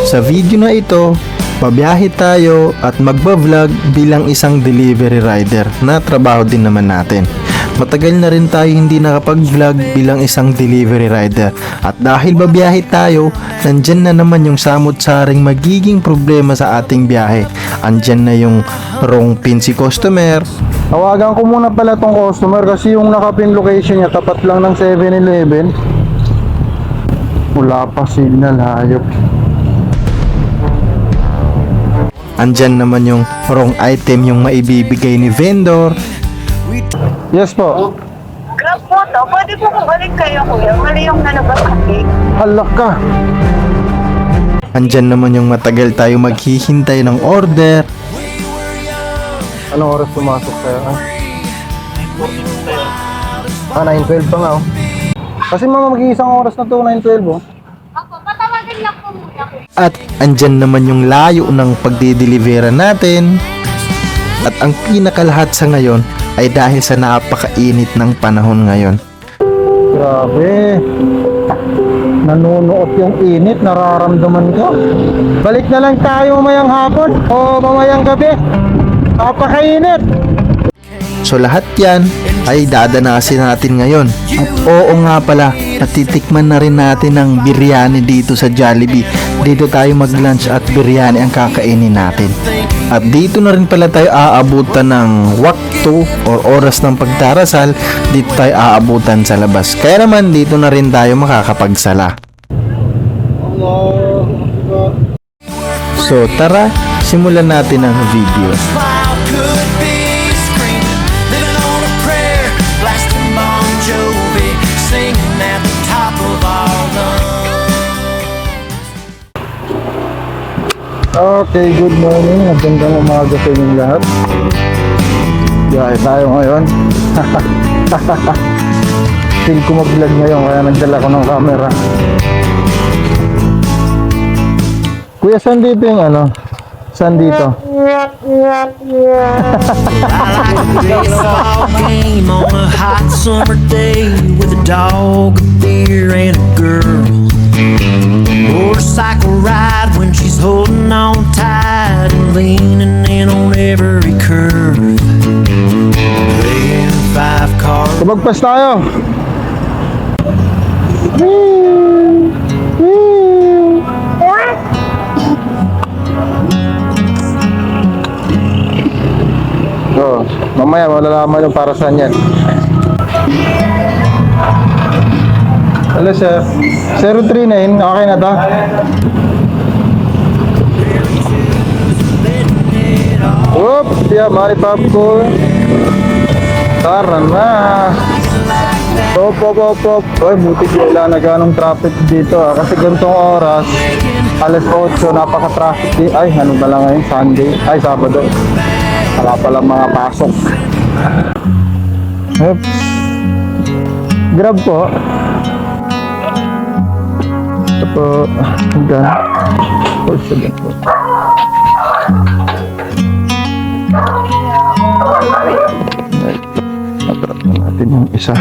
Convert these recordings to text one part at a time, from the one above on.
Sa video na ito, babiyahe tayo at magba-vlog bilang isang delivery rider na trabaho din naman natin. Matagal na rin tayo hindi nakapag-vlog bilang isang delivery rider. At dahil babiyahe tayo, nandyan na naman yung samot-saring magiging problema sa ating biyahe. Andyan na yung wrong pin si customer. Tawagan ko muna pala tong customer kasi yung nakapin location niya tapat lang ng 7-Eleven. Wala pa signal, hayop. Andyan naman yung wrong item yung maibibigay ni vendor. Yes po. Grab po to. Pwede po balik kayo, kuya. Mali yung nanabasakit. Halak ka. Andyan naman yung matagal tayo maghihintay ng order. Anong oras pumasok tayo? 9:12 pa nga oh. Kasi mga mag-iisang oras na to, 9:12 oh. Ako, patawagan lang po muna. At andyan naman yung layo ng pagdidelivera natin. At ang pinakalahat sa ngayon ay dahil sa napakainit ng panahon ngayon. Grabe. Nanunuot yung init, nararamdaman ko. Balik na lang tayo mamayang hapon o mamayang gabi. Napakainit. So lahat yan ay dadanasin natin ngayon. At oo nga pala, natitikman na rin natin ang biryani dito sa Jollibee. Dito tayo mag-lunch at biryani ang kakainin natin. At dito na rin pala tayo aabutan ng waktu or oras ng pagdarasal. Dito tayo aabutan sa labas. Kaya naman dito na rin tayo makakapagsala. So tara, simulan natin ang video. Okay, good morning. Magandang umaga sa inyong lahat. Biyahe tayo ngayon. Feel ko mag-vlog ngayon kaya nagdala ko ng camera. Kuya, saan dito yung ano? Saan dito? Baseball game on a hot summer day with a dog, a beer, and a girl. Motorcycle ride when she's holding on tight and leaning in on every curve. Playing 5 cards. Tumagpas tayo. So, mamaya malalaman yung para saan yan. Hello sir. 039, okay na to? Whoop! Yeah, mari popcorn. Tara na. Op. Ay, buti wala na ganong traffic dito kasi ganitong oras, alas 8, napaka-traffic dito. Ay, ano ba lang ngayon? Sunday? Ay, Sabado. Wala palang mga pasok. Oops. Grab po. Ito po. Hanggang. Sige po. Natrap na natin yung isa.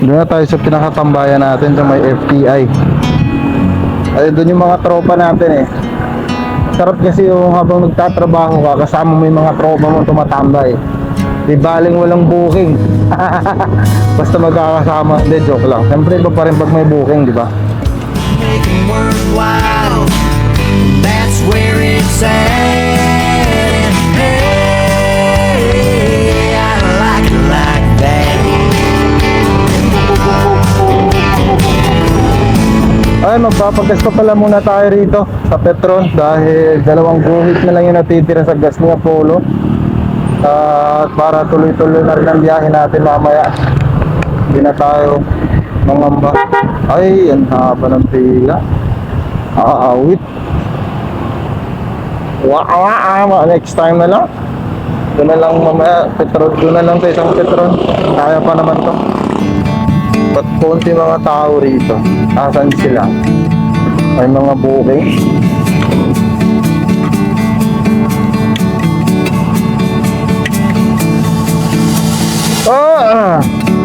Doon na tayo sa pinakatambayan natin sa may FTI. Ay, doon yung mga tropa natin eh. Sarap kasi yung habang nagtatrabaho ka, kasama mo yung mga tropa mo tumatambay. Di baling walang booking. Basta magkakasama. Hindi, joke lang. Siyempre iba pa rin pag may booking, di ba? Make it worthwhile. That's where it's at. Hey, I like it like that. Ay, magpapagas pa pala muna tayo rito sa Petron dahil 2 guhit na lang yung natitira sa gas ni Apollo. At para tuloy-tuloy na rin ang biyahe natin mamaya. Hindi na tayo mangamba. Ay, ang haba ng pila. Aawit. Next time na lang. Doon na lang mamaya, Petron. Doon na lang sa isang Petron. Kaya pa naman to. Ba't konti mga tao rito? Asan sila? May mga booking?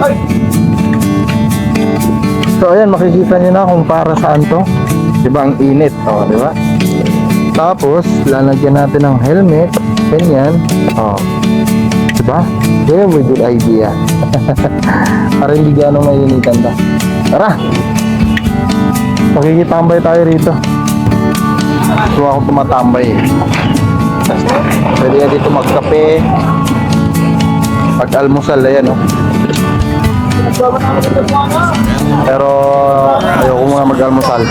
Ay! So ayan, makikita nyo na kung para saan to. Diba ang init, oh, diba? Tapos, lalagyan natin ng helmet. Ganyan. Oh. Diba? Very good idea. Para hindi gano'ng mainitan to. Tara! Makikitambay tayo rito. So ako tumatambay eh. Pwede ka dito magkape. Pag-almusal, ayan oh. Pero ayoko muna mag-almusal.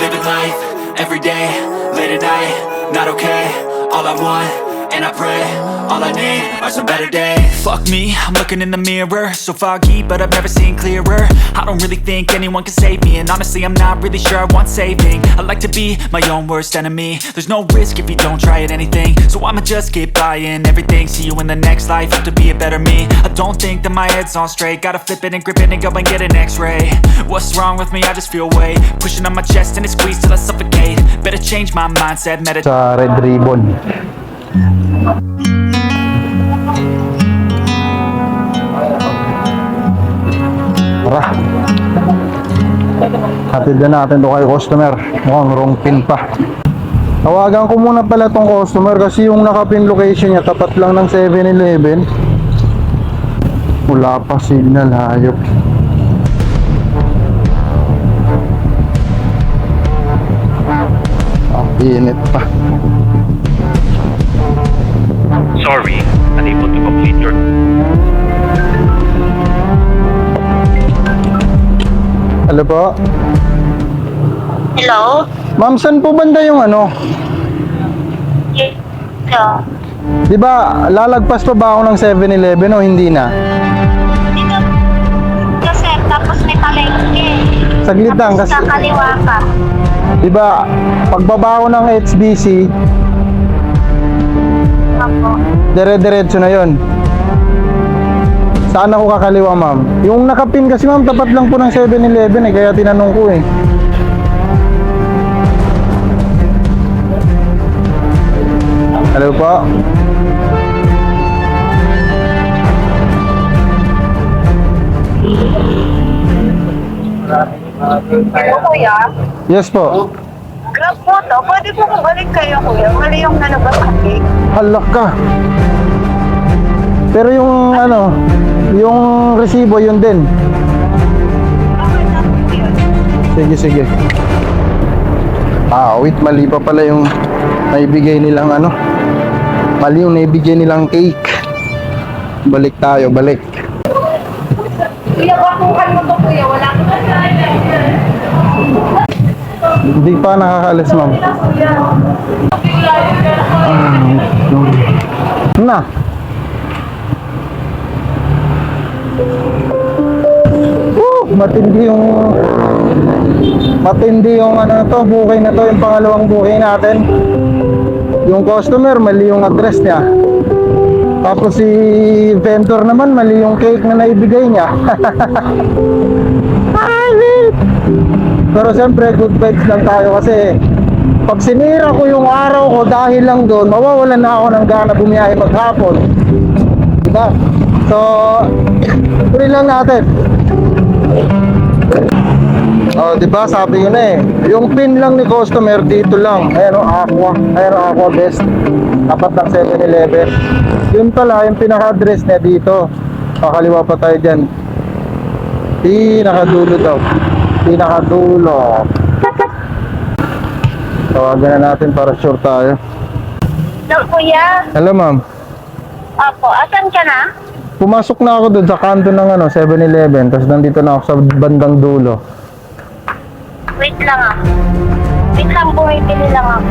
Living life every day, late at night, not okay. All I want, and I pray, all I need are some better days. Fuck me, I'm looking in the mirror, so foggy, but I've never seen clearer. I don't really think anyone can save me, and honestly I'm not really sure I want saving. I like to be my own worst enemy. There's no risk if you don't try at anything, so I'ma just keep buying everything. See you in the next life, have to be a better me. I don't think that my head's on straight, gotta flip it and grip it and go and get an x-ray. What's wrong with me? I just feel weight pushing on my chest and it squeezes till I suffocate. Better change my mindset, meditate. Sa Red Ribbon. Tara. Hatid na natin to kay customer. Mukhang wrong pin pa. Tawagan ko muna pala tong customer kasi yung nakapin location niya tapat lang ng 7-Eleven. Wala pa signal, hayop. Ang init pa. Sorry, unable to complete your... Hello po? Hello? Ma'am, saan po banda yung ano? Yes. Di ba, lalagpas pa ba ako ng 7-Eleven o hindi na? Dito kasi tapos may palengke. Saglit lang Tapos kasi, kakaliwa ka. di ba, pagbaba ko ng HBC, Ako. dire-diretso na yon. Saan ako kakaliwa, ma'am? Yung nakapin kasi, ma'am, tapat lang po ng 7-Eleven eh, kaya tinanong ko eh. Hello po? Hello, kuya. Yes po. Grab po to. Pwede po balik kayo, kuya. Mali yung nalabas kasi. Halak ka. Pero yung ano, yung resibo yun din. Okay na po yun. Sige, sige. Ah, wait, mali pa pala yung naibigay nilang ano. Mali yung naibigay nilang cake. Balik tayo, balik. Kuya, bakuhan mo to, kuya. Wala ko na. Hindi pa nakakalis, ma'am. Na. Matindi yung ano na to, bukay na to, yung pangalawang bukay natin. Yung customer, mali yung address niya. Tapos si vendor naman, mali yung cake na naibigay niya. Pero siyempre, good vibes lang tayo kasi pag sinira ko yung araw ko dahil lang doon, mawawalan na ako ng gana bumiyahe maghapon. Diba? So, tuloy lang natin. Oh, diba? Sabi ko na eh. Yung pin lang ni customer dito lang. Ayan o, Aqua Best. Tapat ng 7-Eleven. Yun pala, yung pinaka-address niya dito. Kakaliwa pa tayo dyan. Pinakadulo daw. Pinakadulo. Tawagan na natin para sure tayo. Hello, kuya. Hello, ma'am. Apo, asan ka na? Pumasok na ako doon sa kanto ng 7-Eleven. Tapos nandito na ako sa bandang dulo. Wait lang ah. Wait lang, bumibili lang ako.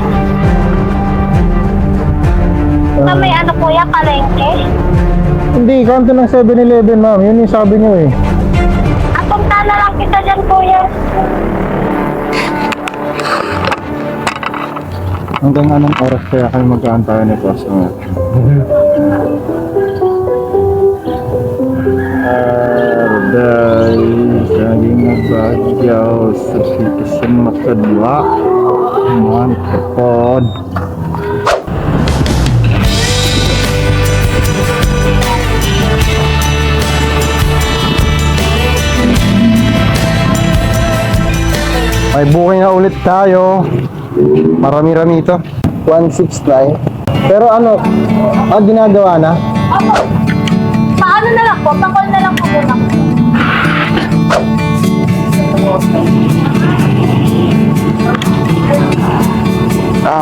Sa may ano, kuya, palengke? Hindi, kanto ng 7-Eleven, ma'am. Yun yung sabi niyo eh. Punta na lang kita dyan, kuya. Hanggang anong oras kaya kayo mag-aantayan ni customer? Arday, galing na bagyaw sa pikisan makadwa. Mantapod. May booking na ulit tayo. Marami-rami ito. 169. Pero ano, ginagawa na? Opo. Paano na lang po? Pakol na lang po muna.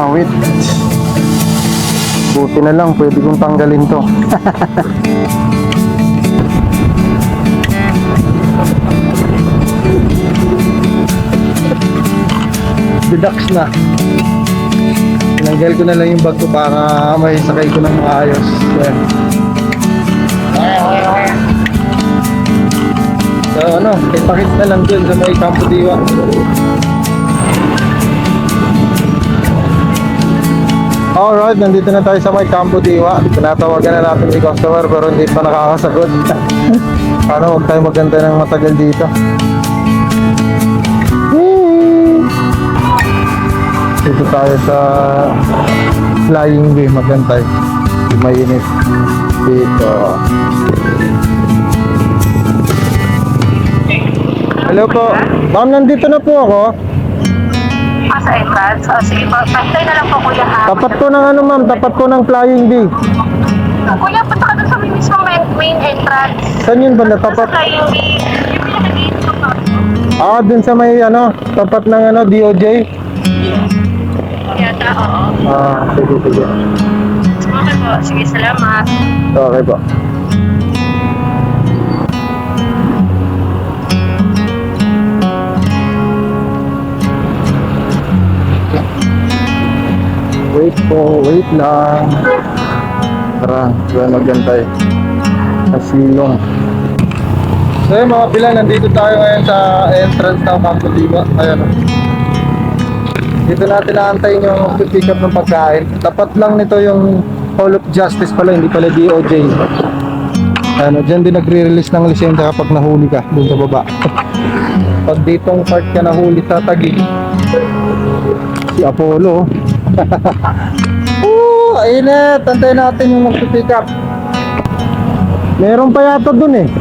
Wait. Buti na lang, pwede kong tanggalin to. Deducts na. Tinanggal ko na lang yung bag ko para may sakay ko ng maayos. Yan. So ano, ipakit na lang dun sa may Campo Diwa. Alright, nandito na tayo sa may Campo Diwa. Tinatawagan na natin yung customer pero hindi pa nakakasagot. Paano huwag tayo maganda ng matagal dito. Dito tayo sa Flying Way, magantay. Mainit dito. Hello po. Ma'am, nandito na po ako. Sa entrance? Sige po. Pantay na lang po kuya ha. Tapat ko ng ano ma'am, tapat ko ng Flying Way. Kuya, punta ka dun sa mismo main entrance. Saan yun ba na Sa tapat? flying way. Yung pinaka-gate ko po. Dun sa may ano, tapat ng ano, DOJ. Yata, oo. Sige, sige. Okay po. Sige, salamat. Okay po. Wait lang. Tara, magantay. Asilong. So yun mga pila, nandito tayo ngayon sa entrance ng Campo Diwa. Ayan o. Dito natin naantayin yung pick up ng pagkain. Tapat lang nito yung Hall of Justice pala, hindi pala DOJ. Ano, dyan din nagre-release ng lisensya kapag nahuli ka dun sa baba. Pag ditong part ka nahuli sa Taguig, si Apollo. Init! Antayin natin yung mag-pick up. Meron pa yata dun eh.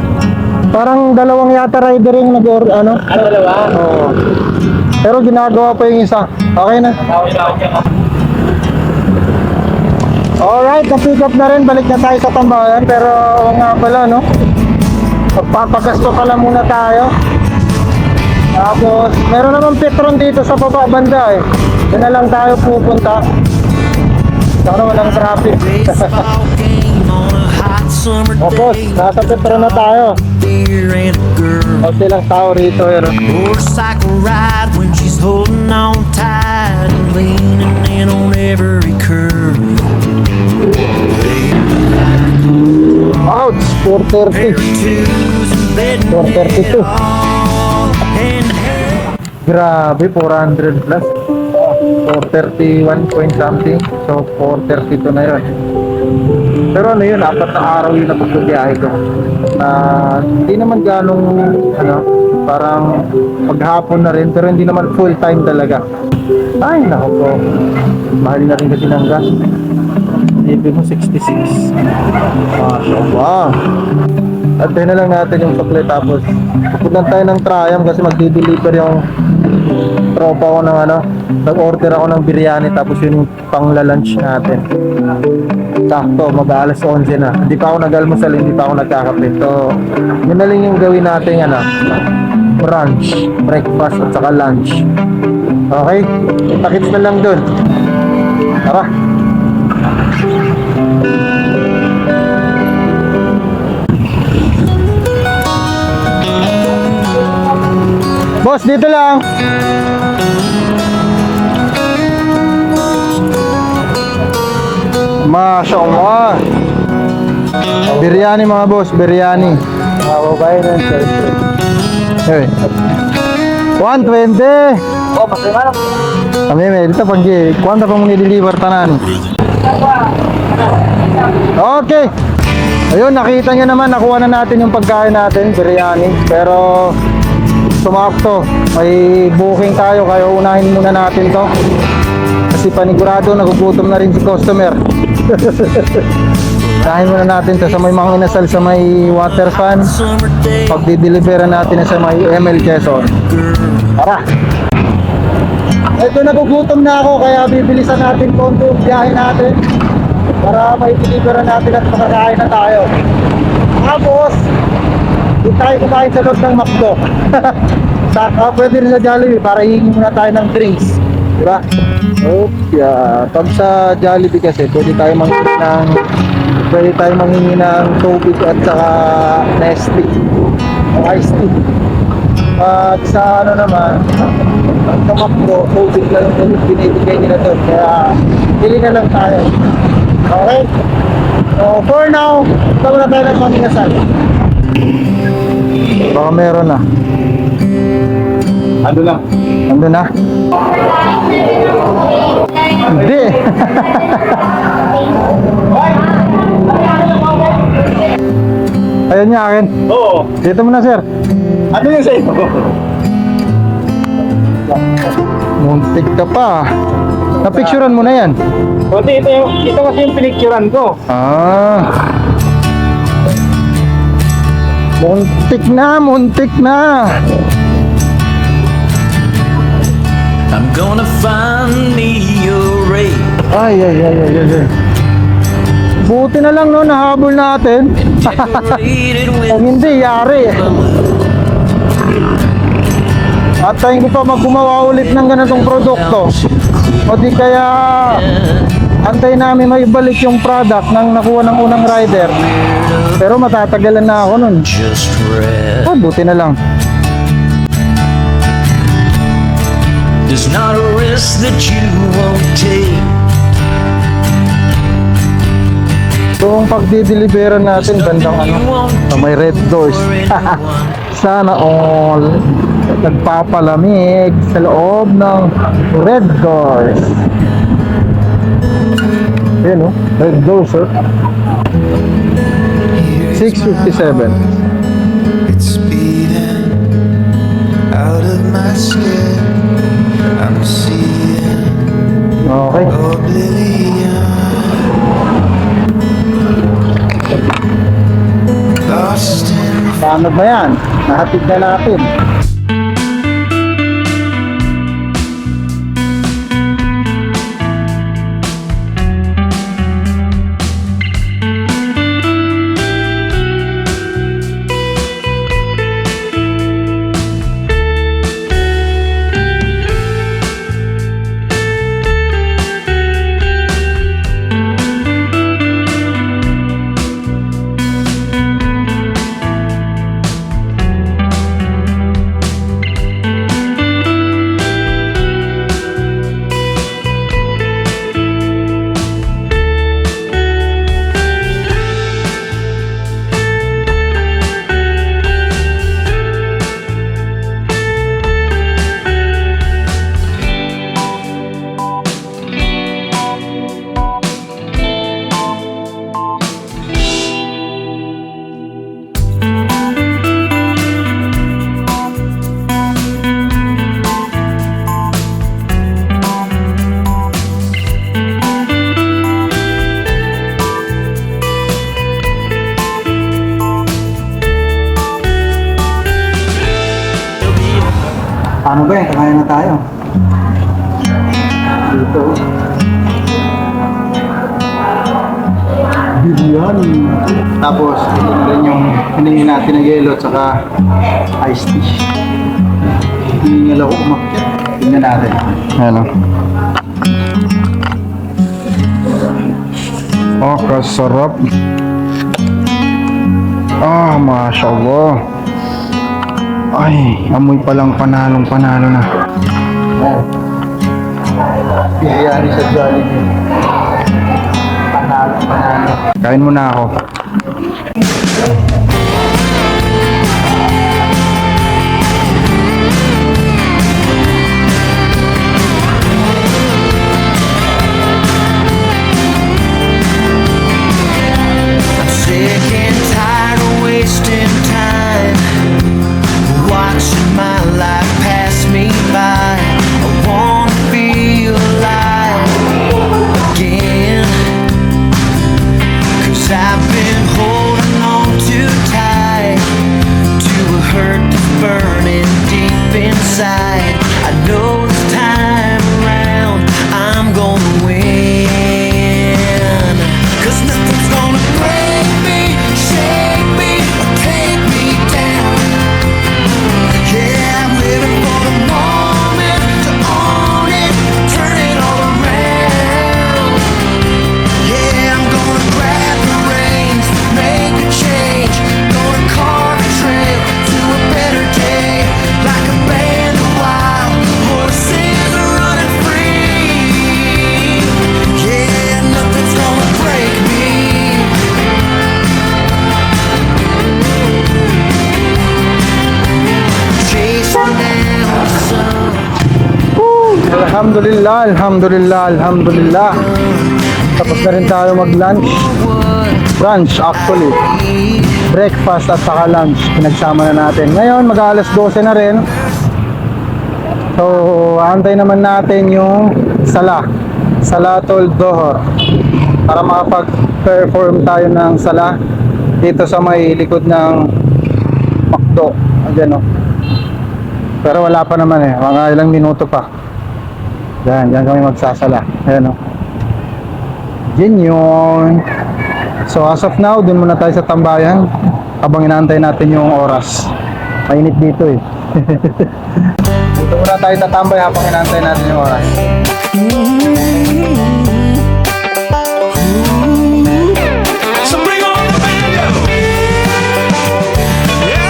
Parang dalawang yata rider yung ano? Dalawa? Oo. Pero ginagawa pa yung isa. Okay na. Alright, na-pick up na rin. Balik na tayo sa tambayan. Pero nga pala, no? Magpapagasto pala muna tayo. Tapos, meron naman Petron dito sa baba banda eh. Doon na lang tayo pupunta. Saka walang traffic. Opos, nasa Petron na tayo. Kasi lang tao rito. Motorcycle ride when she's holding on tight and leaning in on every curve. Ouch! 430. 432. Grabe, 400 plus. 431 point something. So, 432 na yun. Pero ano yun, 4 na araw yun na pagbibiyahe ko. Hindi naman ganong, parang paghapon na rin. Pero hindi naman full time talaga. Ay, naku po. Mahal na rin kasi ng gas. Ibig mo 66. Wow. Antayin na lang natin yung sukli tapos pupuntan tayo ng Triumph kasi magdi-deliver yung tropa ko ng nag-order ako ng biryani tapos yun yung pang-lunch natin. Sakto, mag-alas 11 na. Hindi pa ako nag-almusal, hindi pa ako nagkakape. So, yun na lang yung gawin natin brunch, breakfast at saka lunch. Okay? Takits na lang dun. Tara! Boss, dito lang. Masya Allah. Biryani mga boss, biryani. Mababayin na siya. Okay. 120. Oh, masaya Kami may dito panggi. Kuwanta pa mong nililiver tanan. Okay. Ayun, nakita nyo naman, nakuha na natin yung pagkain natin, biryani. Pero sumakto, may booking tayo, kaya unahin muna natin to. Kasi panigurado, nagugutom na rin si customer. Unahin muna natin to sa may mga inasal sa may water fan. Pagdi-deliveran natin na sa may ML Quezon. Tara! Ito, nagugutom na ako, kaya bibilisan natin konti yung biyahe natin para maipilibera natin at makakain na tayo. Tapos, doon tayo kumain sa loob ng McDo. Pwede rin sa Jollibee para hihingi muna tayo ng drinks. Diba? Yeah. Pag sa Jollibee kasi, pwede tayo manghingi ng tubig at saka Nestle o iced tea. At sa ano naman, sa McDo, tubig lang yung binibigay nila doon. Kaya, pili na lang tayo. Okay? So, for now, ito na tayo ng pamingasan. Baka meron na. Ando na. Ando na? Hindi. Ayun niya akin. Oo. Dito mo na, sir. Ano yung sa'yo? Muntik ka pa. Napicturean mo na yan. Buti ito kasi yung pinicturean ko. Muntik na, muntik na. I'm gonna find me a ray. Ay. Buti na lang no, nahabol natin. Decorated with Kung hindi, yari. At tayo pa maggumawa ulit ng ganitong produkto. O di kaya antay namin maibalik yung product ng nakuha ng unang rider. Pero matatagalan na ako nun. just red. Buti na lang. There's not a risk that you won't take. So, ang pagdideliveran natin, bandang ano, na may red doors. Sana all nagpapalamig sa loob ng red doors. Ayan o, red doors o. 6:57. It's beating out of my skin. I'm seeing Okay. oblivion. Lost in Paano ba yan? Nahatid na natin. Paano ba yan? Kakain na tayo. Dito. Biryani. Tapos, ito na rin yung hiningin natin ng yelo at saka iced tea. Hiningal ako umakyat. Tingnan natin. Ano? Oh, kasarap. Ah, mashallah. Ay, amoy palang panalo na. Biryani sa Jollibee. Panalo. Kain muna ako. Sick and tired of wasting time, watching my life pass me by. I wanna feel alive again, 'cause I've been holding on too tight to a hurt that's burning deep inside. I know it's time to Alhamdulillah, alhamdulillah, alhamdulillah. Tapos na rin tayo mag-lunch. Brunch actually. Breakfast at saka lunch. Pinagsama na natin. Ngayon, mag-alas 12 na rin. So, antay naman natin yung Salatul Dhuhr. Para makapag-perform tayo ng salah dito sa may likod ng McDo. Ayan o. Pero wala pa naman eh. Mga ilang minuto pa. Diyan kami magsasala. Ayan o. Diyan yun. So as of now, dun muna tayo sa tambayan habang inaantay natin yung oras. Mainit dito eh. Dito muna tayo tatambay habang inaantay natin yung oras. So bring on the bando. Yeah.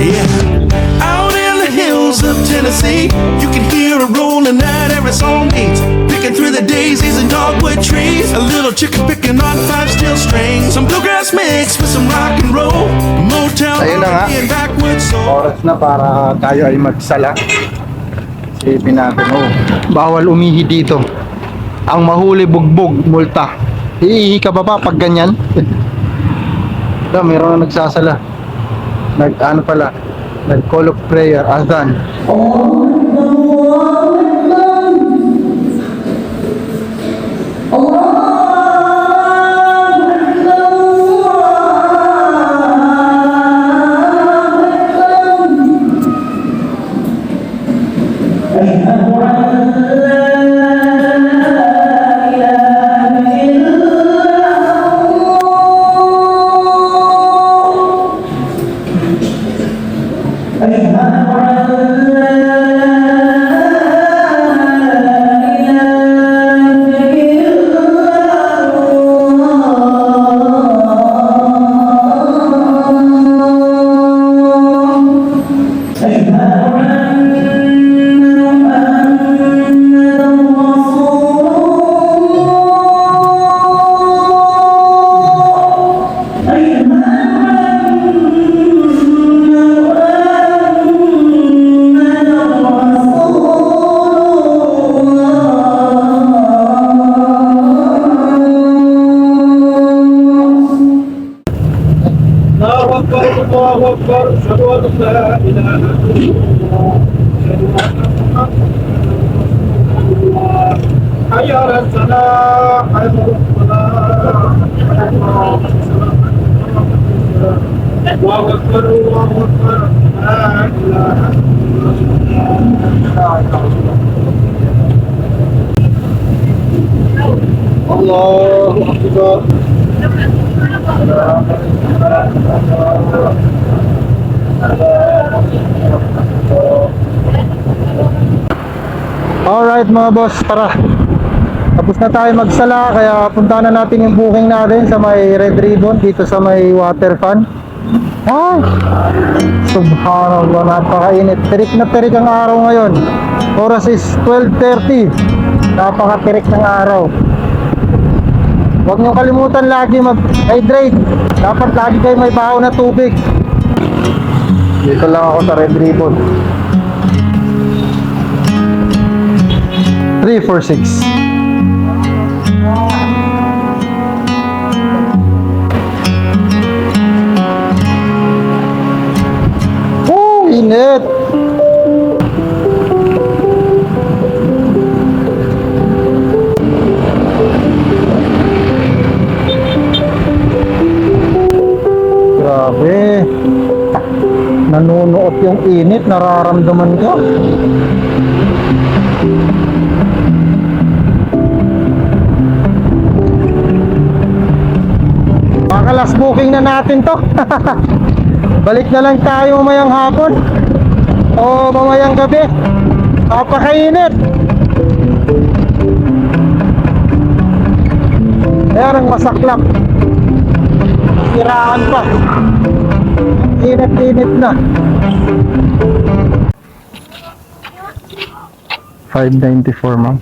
Yeah. Out in the hills of Tennessee, you can hear a rolling at every song beat. Picking through the daisies and dogwood trees. A little chicken picking on 5 steel strings. Some bluegrass mix with some rock and roll. Motown Ayun na nga. R&B and backwoods soul. Oras na para tayo ay magsala. Isipin natin, bawal umihi dito. Ang mahuli bugbog, multa. Iihi ka ba pag ganyan? Ito, meron na nagsasala. Nag-call of prayer, azan. Allahu Akbar. Alright mga boss, tara. Tapos na tayo magsala, kaya punta na natin yung booking natin sa may Red Ribbon dito sa may water fan. Ay, subhanallah, napakainit. Tirik na tirik ang araw ngayon. Oras is 12:30. Napakatirik ng araw. Huwag niyong kalimutan lagi mag-hydrate. Dapat lagi kayo may bahaw na tubig. Dito lang ako sa Red Ribbon. 346. Init. Grabe. Nanunuot yung init, nararamdaman ko. Makalas booking na natin to. Balik na lang tayo mamayang hapon o mamayang gabi. Napakainit. Ayan ang masaklap. Siraan pa. Init-init na. 594 ma'am.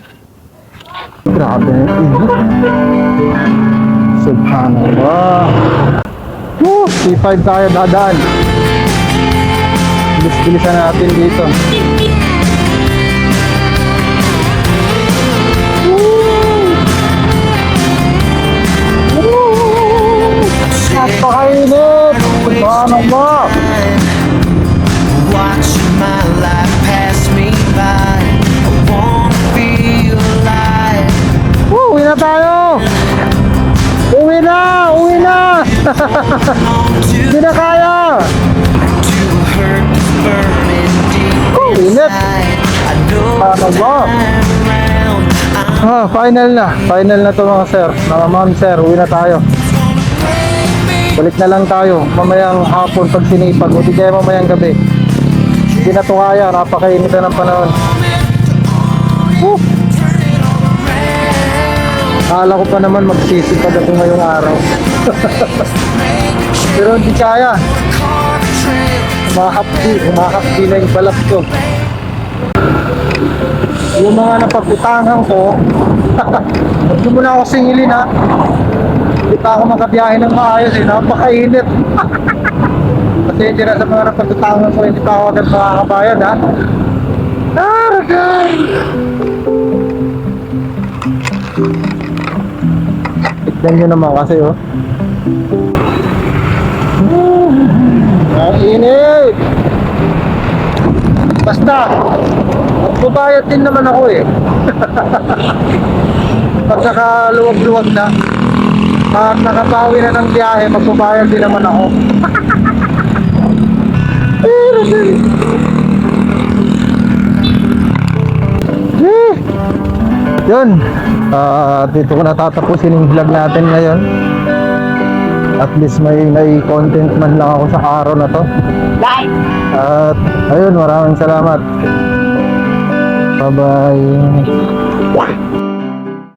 Grabe na yung init. Subhanallah. C5 tayo dadaan. Bilis-bilisan natin dito. Napakainit! Paano ba? Watching my life pass me by. I wanna feel alive. Uwi na tayo! Uwi na! Uwi na! Hindi na kaya! To hurt that's burning deep Init! inside. I know Paano ba? I'm around. I'm Final na. Final na to mga sir. Mga ma'am sir, uwi na tayo. Balik na lang tayo. Mamayang hapon pag sinipag. O di kaya mamayang gabi. Hindi na to kaya. Napakainit na ng panahon. Akala ko pa naman magsisipag ako ngayong araw. Pero hindi kaya. Humahapdi na yung balat ko. Yung mga napagputangan ko, huwag mo na ako singilin ha. Hindi pa ako makabiyahe ng maayos eh, napakainit. Kasi hindi na sa mga napagputangan ko, hindi pa ako agad makakabayad ha. Aragay! Tignan nyo naman kasi oh. Ang init! Basta, magbabayad din naman ako eh. Pag nakaluwag-luwag na, pag nakabawi na ng biyahe, magbabayad din naman ako. Yun, dito ko natatapusin yung vlog natin ngayon. At least may content man lang ako sa araw na to. At ayun, maraming salamat. Bye bye.